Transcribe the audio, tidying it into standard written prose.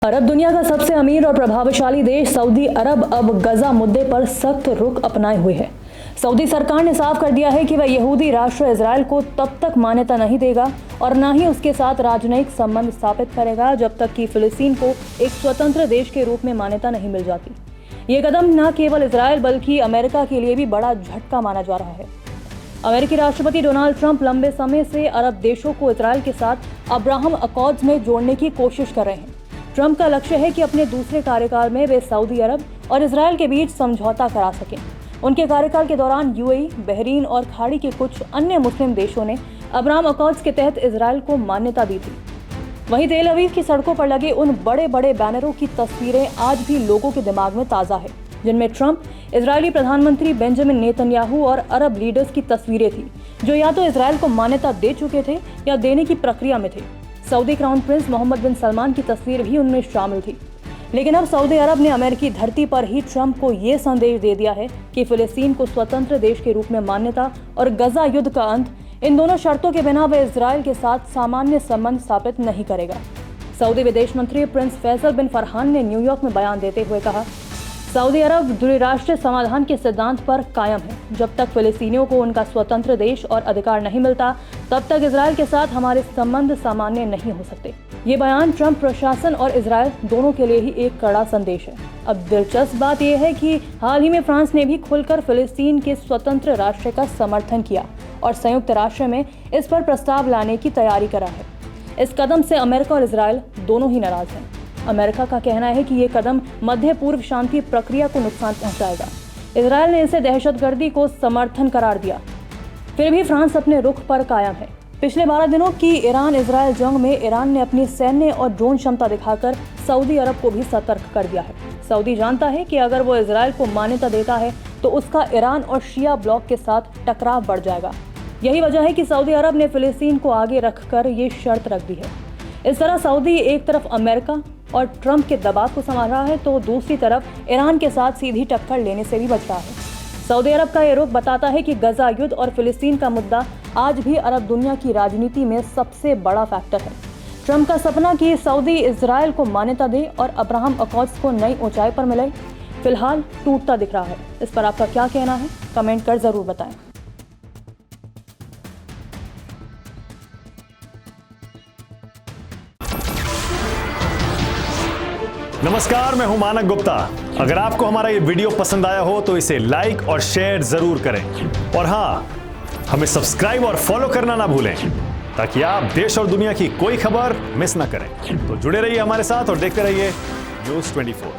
अरब दुनिया का सबसे अमीर और प्रभावशाली देश सऊदी अरब अब गजा मुद्दे पर सख्त रुख अपनाए हुए है। सऊदी सरकार ने साफ कर दिया है कि वह यहूदी राष्ट्र इजराइल को तब तक मान्यता नहीं देगा और न ही उसके साथ राजनयिक संबंध स्थापित करेगा जब तक कि फिलिस्तीन को एक स्वतंत्र देश के रूप में मान्यता नहीं मिल जाती। ये कदम न केवल इजराइल बल्कि अमेरिका के लिए भी बड़ा झटका माना जा रहा है। अमेरिकी राष्ट्रपति डोनाल्ड ट्रंप लंबे समय से अरब देशों को इजराइल के साथ अब्राहम अकॉर्ड्स में जोड़ने की कोशिश कर रहे हैं। ट्रंप का लक्ष्य है कि अपने दूसरे कार्यकाल में वे सऊदी अरब और इजराइल के बीच समझौता करा सकें। उनके कार्यकाल के दौरान यूएई, बहरीन और खाड़ी के कुछ अन्य मुस्लिम देशों ने अब्राहम अकॉर्ड्स के तहत इजराइल को मान्यता दी थी। वहीं तेल अवीव की सड़कों पर लगे उन बड़े बड़े बैनरों की तस्वीरें आज भी लोगों के दिमाग में ताज़ा है, जिनमें ट्रंप, इजरायली प्रधानमंत्री बेंजामिन नेतन्याहू और अरब लीडर्स की तस्वीरें थी, जो या तो इजराइल को मान्यता दे चुके थे या देने की प्रक्रिया में थे। सऊदी क्राउन प्रिंस मोहम्मद बिन सलमान की तस्वीर भी उनमें शामिल थी। लेकिन अब सऊदी अरब ने अमेरिकी धरती पर ही ट्रंप को ये संदेश दे दिया है कि फिलिस्तीन को स्वतंत्र देश के रूप में मान्यता और गजा युद्ध का अंत, इन दोनों शर्तों के बिना वह इजराइल के साथ सामान्य संबंध स्थापित नहीं करेगा। सऊदी विदेश मंत्री प्रिंस फैसल बिन फरहान ने न्यूयॉर्क में बयान देते हुए कहा, सऊदी अरब द्विराष्ट्रीय समाधान के सिद्धांत पर कायम है। जब तक फिलिस्तीनियों को उनका स्वतंत्र देश और अधिकार नहीं मिलता, तब तक इजराइल के साथ हमारे संबंध सामान्य नहीं हो सकते। ये बयान ट्रंप प्रशासन और इजराइल दोनों के लिए ही एक कड़ा संदेश है। अब दिलचस्प बात यह है कि हाल ही में फ्रांस ने भी खुलकर फिलिस्तीन के स्वतंत्र राष्ट्र का समर्थन किया और संयुक्त राष्ट्र में इस पर प्रस्ताव लाने की तैयारी करा है। इस कदम से अमेरिका और इजराइल दोनों ही नाराज हैं। अमेरिका का कहना है कि ये कदम मध्य पूर्व शांति प्रक्रिया को नुकसान पहुंचाएगा। इजराइल ने इसे दहशतगर्दी को समर्थन करार दिया। फिर भी फ्रांस अपने रुख पर कायम है। पिछले 12 दिनों की ईरान इजराइल जंग में ईरान ने अपनी सैन्य और ड्रोन क्षमता दिखाकर सऊदी अरब को भी सतर्क कर दिया है। सऊदी जानता है कि अगर वो इजराइल को मान्यता देता है तो उसका ईरान और शिया ब्लॉक के साथ टकराव बढ़ जाएगा। यही वजह है कि सऊदी अरब ने फिलिस्तीन को आगे रखकर ये शर्त रख दी है। इस तरह सऊदी एक तरफ अमेरिका और ट्रंप के दबाव को संभाल रहा है तो दूसरी तरफ ईरान के साथ सीधी टक्कर लेने से भी बच रहा है। सऊदी अरब का ये रुख बताता है कि गजा युद्ध और फिलिस्तीन का मुद्दा आज भी अरब दुनिया की राजनीति में सबसे बड़ा फैक्टर है। ट्रंप का सपना कि सऊदी इजराइल को मान्यता दे और अब्राहम अकॉर्ड्स को नई ऊंचाई पर मिले, फिलहाल टूटता दिख रहा है। इस पर आपका क्या कहना है, कमेंट कर जरूर बताएं। नमस्कार, मैं हूं मानक गुप्ता। अगर आपको हमारा ये वीडियो पसंद आया हो तो इसे लाइक और शेयर जरूर करें और हाँ, हमें सब्सक्राइब और फॉलो करना ना भूलें ताकि आप देश और दुनिया की कोई खबर मिस ना करें। तो जुड़े रहिए हमारे साथ और देखते रहिए न्यूज़ 24।